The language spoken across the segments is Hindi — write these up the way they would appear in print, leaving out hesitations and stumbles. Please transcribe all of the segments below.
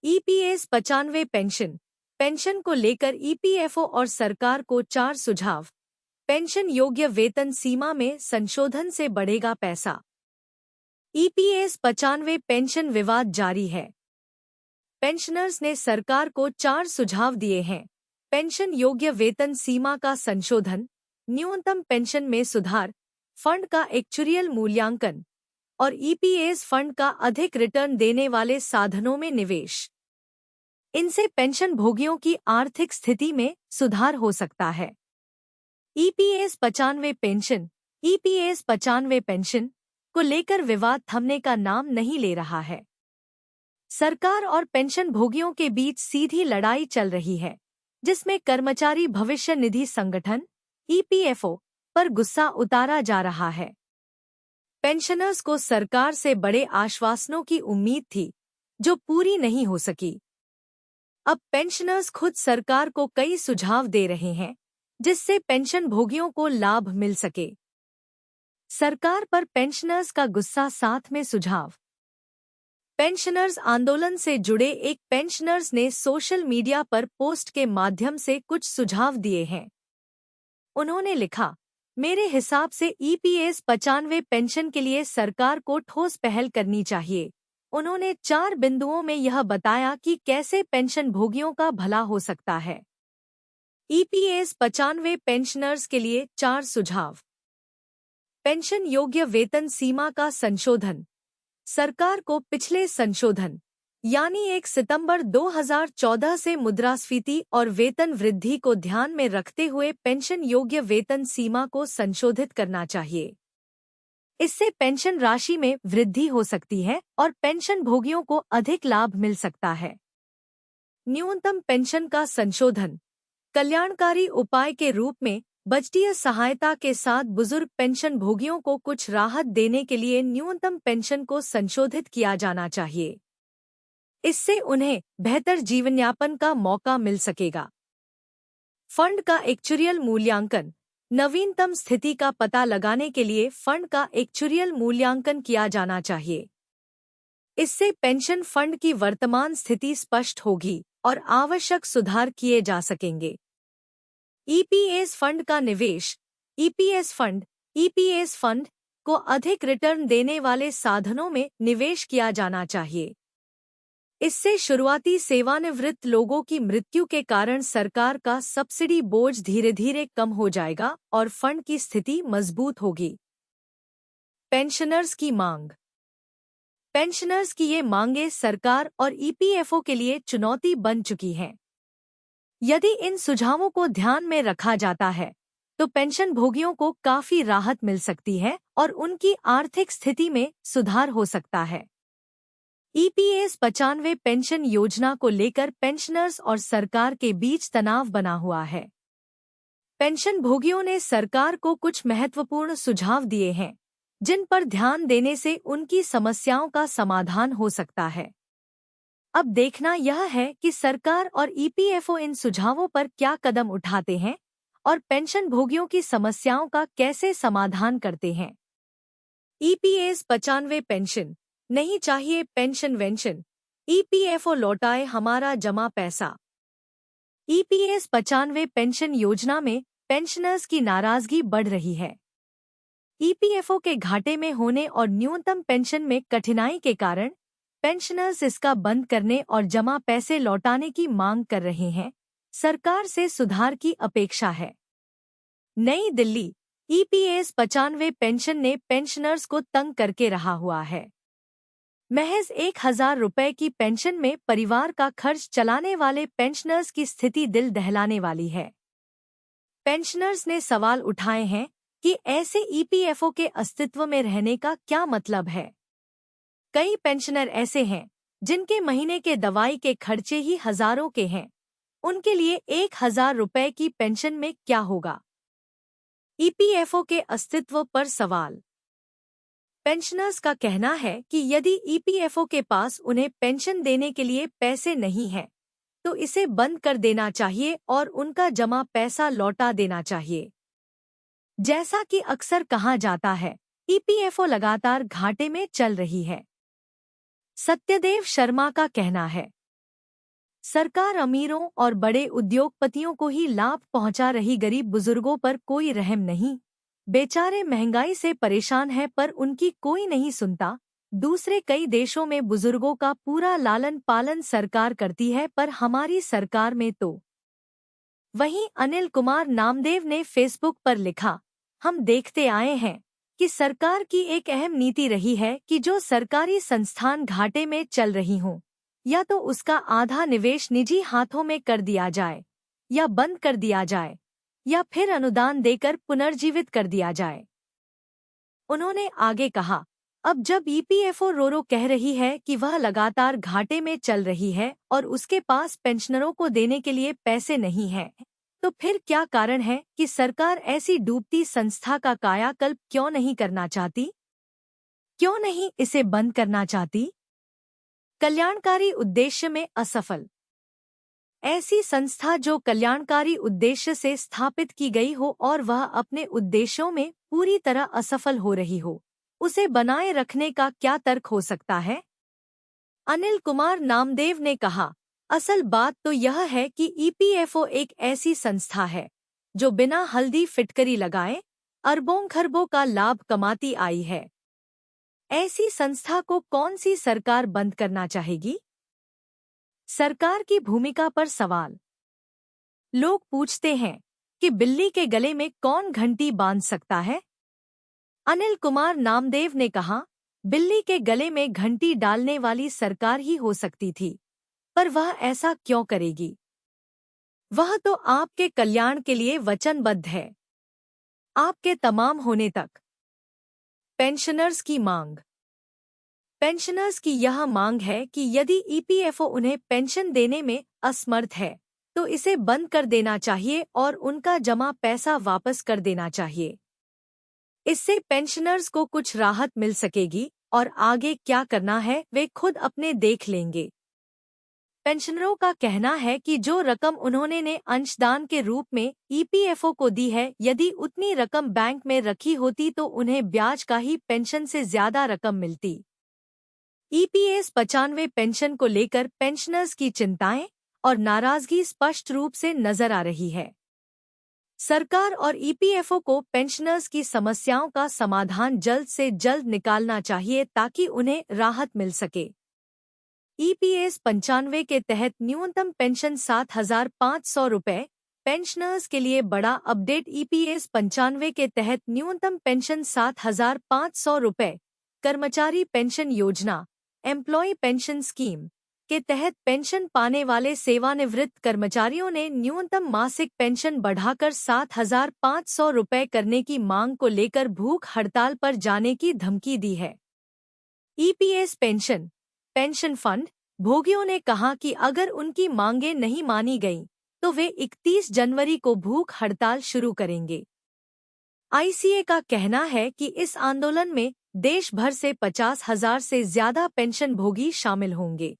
ईपीएस 95 पेंशन को लेकर ईपीएफओ और सरकार को 4 सुझाव। पेंशन योग्य वेतन सीमा में संशोधन से बढ़ेगा पैसा। ईपीएस 95 पेंशन विवाद जारी है। पेंशनर्स ने सरकार को 4 सुझाव दिए हैं। पेंशन योग्य वेतन सीमा का संशोधन, न्यूनतम पेंशन में सुधार, फंड का एक्चुरियल मूल्यांकन और ईपीएस फंड का अधिक रिटर्न देने वाले साधनों में निवेश। इनसे पेंशन भोगियों की आर्थिक स्थिति में सुधार हो सकता है। ईपीएस 95 पेंशन को लेकर विवाद थमने का नाम नहीं ले रहा है। सरकार और पेंशन भोगियों के बीच सीधी लड़ाई चल रही है, जिसमें कर्मचारी भविष्य निधि संगठन ईपीएफओ पर गुस्सा उतारा जा रहा है। पेंशनर्स को सरकार से बड़े आश्वासनों की उम्मीद थी, जो पूरी नहीं हो सकी। अब पेंशनर्स खुद सरकार को कई सुझाव दे रहे हैं, जिससे पेंशन भोगियों को लाभ मिल सके। सरकार पर पेंशनर्स का गुस्सा, साथ में सुझाव। पेंशनर्स आंदोलन से जुड़े एक पेंशनर्स ने सोशल मीडिया पर पोस्ट के माध्यम से कुछ सुझाव दिए हैं। उन्होंने लिखा, मेरे हिसाब से ईपीएस 95 पेंशन के लिए सरकार को ठोस पहल करनी चाहिए। उन्होंने 4 बिंदुओं में यह बताया कि कैसे पेंशन भोगियों का भला हो सकता है। ईपीएस 95 पेंशनर्स के लिए 4 सुझाव। पेंशन योग्य वेतन सीमा का संशोधन। सरकार को पिछले संशोधन यानी 1 सितंबर 2014 से मुद्रास्फीति और वेतन वृद्धि को ध्यान में रखते हुए पेंशन योग्य वेतन सीमा को संशोधित करना चाहिए। इससे पेंशन राशि में वृद्धि हो सकती है और पेंशन भोगियों को अधिक लाभ मिल सकता है। न्यूनतम पेंशन का संशोधन। कल्याणकारी उपाय के रूप में बजटीय सहायता के साथ बुजुर्ग पेंशन भोगियों को कुछ राहत देने के लिए न्यूनतम पेंशन को संशोधित किया जाना चाहिए। इससे उन्हें बेहतर जीवनयापन का मौका मिल सकेगा। फंड का एक्चुरियल मूल्यांकन। नवीनतम स्थिति का पता लगाने के लिए फंड का एक्चुरियल मूल्यांकन किया जाना चाहिए। इससे पेंशन फंड की वर्तमान स्थिति स्पष्ट होगी और आवश्यक सुधार किए जा सकेंगे। ईपीएस फंड का निवेश। ईपीएस फंड को अधिक रिटर्न देने वाले साधनों में निवेश किया जाना चाहिए। इससे शुरुआती सेवानिवृत्त लोगों की मृत्यु के कारण सरकार का सब्सिडी बोझ धीरे धीरे कम हो जाएगा और फंड की स्थिति मजबूत होगी। पेंशनर्स की मांग। पेंशनर्स की ये मांगें सरकार और ईपीएफओ के लिए चुनौती बन चुकी हैं। यदि इन सुझावों को ध्यान में रखा जाता है, तो पेंशन भोगियों को काफी राहत मिल सकती है और उनकी आर्थिक स्थिति में सुधार हो सकता है। ईपीएस 95 पेंशन योजना को लेकर पेंशनर्स और सरकार के बीच तनाव बना हुआ है। पेंशन भोगियों ने सरकार को कुछ महत्वपूर्ण सुझाव दिए हैं, जिन पर ध्यान देने से उनकी समस्याओं का समाधान हो सकता है। अब देखना यह है कि सरकार और ईपीएफओ इन सुझावों पर क्या कदम उठाते हैं और पेंशन भोगियों की समस्याओं का कैसे समाधान करते हैं। ईपीएस 95 पेंशन नहीं चाहिए पेंशन वेंशन। ईपीएफओ लौटाए हमारा जमा पैसा। ईपीएस 95 पेंशन योजना में पेंशनर्स की नाराजगी बढ़ रही है। ईपीएफओ के घाटे में होने और न्यूनतम पेंशन में कठिनाई के कारण पेंशनर्स इसका बंद करने और जमा पैसे लौटाने की मांग कर रहे हैं। सरकार से सुधार की अपेक्षा है। नई दिल्ली। ईपीएस 95 पेंशन ने पेंशनर्स को तंग करके रहा हुआ है। महज 1000 रुपए की पेंशन में परिवार का खर्च चलाने वाले पेंशनर्स की स्थिति दिल दहलाने वाली है। पेंशनर्स ने सवाल उठाए हैं कि ऐसे ईपीएफओ के अस्तित्व में रहने का क्या मतलब है। कई पेंशनर ऐसे हैं जिनके महीने के दवाई के खर्चे ही हजारों के हैं। उनके लिए 1000 रुपए की पेंशन में क्या होगा। ईपीएफओ के अस्तित्व पर सवाल। पेंशनर्स का कहना है कि यदि ईपीएफओ के पास उन्हें पेंशन देने के लिए पैसे नहीं हैं, तो इसे बंद कर देना चाहिए और उनका जमा पैसा लौटा देना चाहिए। जैसा कि अक्सर कहा जाता है, ईपीएफओ लगातार घाटे में चल रही है। सत्यदेव शर्मा का कहना है, सरकार अमीरों और बड़े उद्योगपतियों को ही लाभ पहुंचा रही, गरीब बुजुर्गों पर कोई रहम नहीं। बेचारे महंगाई से परेशान हैं पर उनकी कोई नहीं सुनता। दूसरे कई देशों में बुजुर्गों का पूरा लालन पालन सरकार करती है, पर हमारी सरकार में तो। वहीं अनिल कुमार नामदेव ने फेसबुक पर लिखा, हम देखते आए हैं कि सरकार की एक अहम नीति रही है कि जो सरकारी संस्थान घाटे में चल रही हों, या तो उसका आधा निवेश निजी हाथों में कर दिया जाए, या बंद कर दिया जाए, या फिर अनुदान देकर पुनर्जीवित कर दिया जाए। उन्होंने आगे कहा, अब जब ईपीएफओ रो कह रही है कि वह लगातार घाटे में चल रही है और उसके पास पेंशनरों को देने के लिए पैसे नहीं हैं, तो फिर क्या कारण है कि सरकार ऐसी डूबती संस्था का कायाकल्प क्यों नहीं करना चाहती? क्यों नहीं इसे बंद करना चाहती? कल्याणकारी उद्देश्य में असफल। ऐसी संस्था जो कल्याणकारी उद्देश्य से स्थापित की गई हो और वह अपने उद्देश्यों में पूरी तरह असफल हो रही हो, उसे बनाए रखने का क्या तर्क हो सकता है? अनिल कुमार नामदेव ने कहा, असल बात तो यह है कि ईपीएफओ एक ऐसी संस्था है जो बिना हल्दी फिटकरी लगाए अरबों खरबों का लाभ कमाती आई है। ऐसी संस्था को कौन सी सरकार बंद करना चाहेगी? सरकार की भूमिका पर सवाल। लोग पूछते हैं कि बिल्ली के गले में कौन घंटी बांध सकता है? अनिल कुमार नामदेव ने कहा, बिल्ली के गले में घंटी डालने वाली सरकार ही हो सकती थी, पर वह ऐसा क्यों करेगी? वह तो आपके कल्याण के लिए वचनबद्ध है, आपके तमाम होने तक। पेंशनर्स की मांग। पेंशनर्स की यह मांग है कि यदि ईपीएफओ उन्हें पेंशन देने में असमर्थ है तो इसे बंद कर देना चाहिए और उनका जमा पैसा वापस कर देना चाहिए। इससे पेंशनर्स को कुछ राहत मिल सकेगी और आगे क्या करना है वे खुद अपने देख लेंगे। पेंशनरों का कहना है कि जो रकम उन्होंने अंशदान के रूप में ईपीएफओ को दी है, यदि उतनी रकम बैंक में रखी होती तो उन्हें ब्याज का ही पेंशन से ज्यादा रकम मिलती। ईपीएस 95 पेंशन को लेकर पेंशनर्स की चिंताएं और नाराजगी स्पष्ट रूप से नजर आ रही है। सरकार और ईपीएफओ को पेंशनर्स की समस्याओं का समाधान जल्द से जल्द निकालना चाहिए ताकि उन्हें राहत मिल सके। ईपीएस 95 के तहत न्यूनतम पेंशन 7,500 रुपये। पेंशनर्स के लिए बड़ा अपडेट। ईपीएस 95 के तहत न्यूनतम पेंशन 7,500 रुपये। कर्मचारी पेंशन योजना एम्प्लॉय पेंशन स्कीम के तहत पेंशन पाने वाले सेवानिवृत्त कर्मचारियों ने न्यूनतम मासिक पेंशन बढ़ाकर 7,500 रुपये करने की मांग को लेकर भूख हड़ताल पर जाने की धमकी दी है। ईपीएस पेंशन फंड भोगियों ने कहा कि अगर उनकी मांगें नहीं मानी गईं, तो वे 31 जनवरी को भूख हड़ताल शुरू करेंगे। आईसीए का कहना है कि इस आंदोलन में देश भर से 50,000 से ज्यादा पेंशन भोगी शामिल होंगे।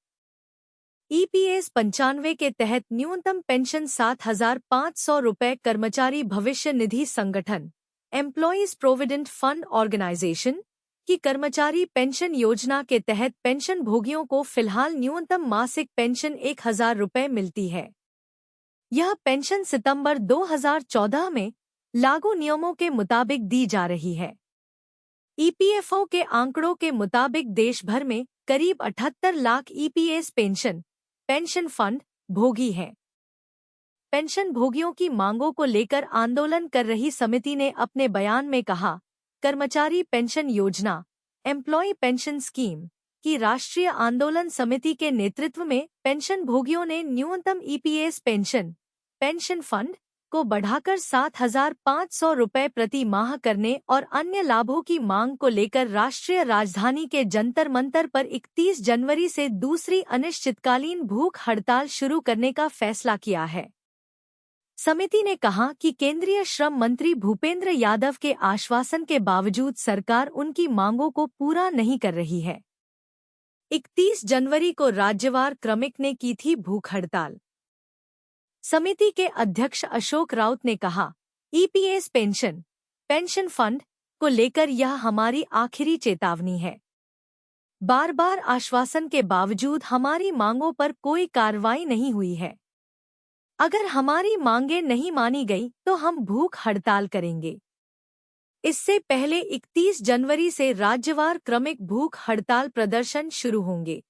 ईपीएस 95 के तहत न्यूनतम पेंशन 7,500 रुपये। कर्मचारी भविष्य निधि संगठन एम्प्लॉयज प्रोविडेंट फंड ऑर्गेनाइजेशन की कर्मचारी पेंशन योजना के तहत पेंशन भोगियों को फिलहाल न्यूनतम मासिक पेंशन 1,000 रुपये मिलती है। यह पेंशन सितंबर 2014 में लागू नियमों के मुताबिक दी जा रही है। ईपीएफओ के आंकड़ों के मुताबिक देश भर में करीब 78 लाख ईपीएस पेंशन फंड भोगी हैं। पेंशन भोगियों की मांगों को लेकर आंदोलन कर रही समिति ने अपने बयान में कहा, कर्मचारी पेंशन योजना एम्प्लॉय पेंशन स्कीम की राष्ट्रीय आंदोलन समिति के नेतृत्व में पेंशन भोगियों ने न्यूनतम ईपीएस पेंशन फंड को बढ़ाकर 7,500 रुपये प्रति माह करने और अन्य लाभों की मांग को लेकर राष्ट्रीय राजधानी के जंतर मंतर पर 31 जनवरी से दूसरी अनिश्चितकालीन भूख हड़ताल शुरू करने का फैसला किया है। समिति ने कहा कि केंद्रीय श्रम मंत्री भूपेंद्र यादव के आश्वासन के बावजूद सरकार उनकी मांगों को पूरा नहीं कर रही है। 31 जनवरी को राज्यवार क्रमिक ने की थी भूख हड़ताल। समिति के अध्यक्ष अशोक राउत ने कहा, ईपीएस पेंशन फंड को लेकर यह हमारी आखिरी चेतावनी है। बार बार आश्वासन के बावजूद हमारी मांगों पर कोई कार्रवाई नहीं हुई है। अगर हमारी मांगें नहीं मानी गई तो हम भूख हड़ताल करेंगे। इससे पहले 31 जनवरी से राज्यवार क्रमिक भूख हड़ताल प्रदर्शन शुरू होंगे।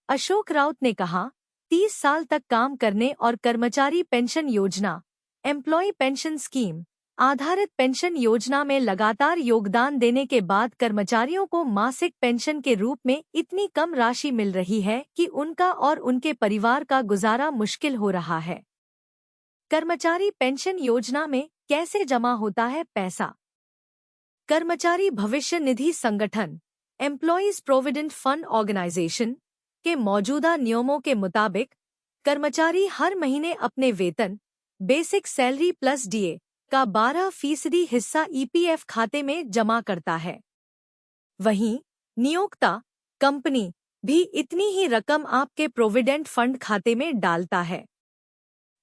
अशोक राउत ने कहा, 30 साल तक काम करने और कर्मचारी पेंशन योजना एम्प्लॉय पेंशन स्कीम आधारित पेंशन योजना में लगातार योगदान देने के बाद कर्मचारियों को मासिक पेंशन के रूप में इतनी कम राशि मिल रही है कि उनका और उनके परिवार का गुजारा मुश्किल हो रहा है। कर्मचारी पेंशन योजना में कैसे जमा होता है पैसा? कर्मचारी भविष्य निधि संगठन एम्प्लॉयज प्रोविडेंट फंड ऑर्गेनाइजेशन के मौजूदा नियमों के मुताबिक कर्मचारी हर महीने अपने वेतन बेसिक सैलरी प्लस डीए का 12% हिस्सा ईपीएफ खाते में जमा करता है। वहीं नियोक्ता कंपनी भी इतनी ही रकम आपके प्रोविडेंट फंड खाते में डालता है।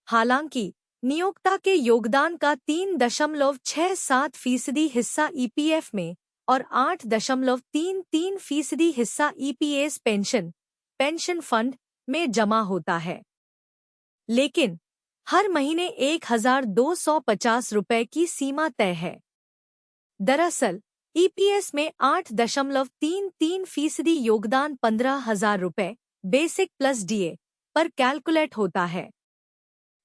हालांकि नियोक्ता के योगदान का 3.67% हिस्सा ईपीएफ में और 8.33% हिस्सा ईपीएस पेंशन फंड में जमा होता है, लेकिन हर महीने 1,250 रुपये की सीमा तय है। दरअसल ईपीएस में 8.33% योगदान 15,000 रुपये बेसिक प्लस डीए पर कैलकुलेट होता है।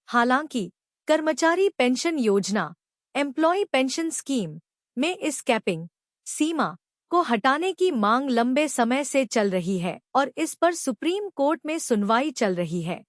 हालांकि कर्मचारी पेंशन योजना एम्प्लॉय पेंशन स्कीम में इस कैपिंग सीमा को हटाने की मांग लंबे समय से चल रही है और इस पर सुप्रीम कोर्ट में सुनवाई चल रही है।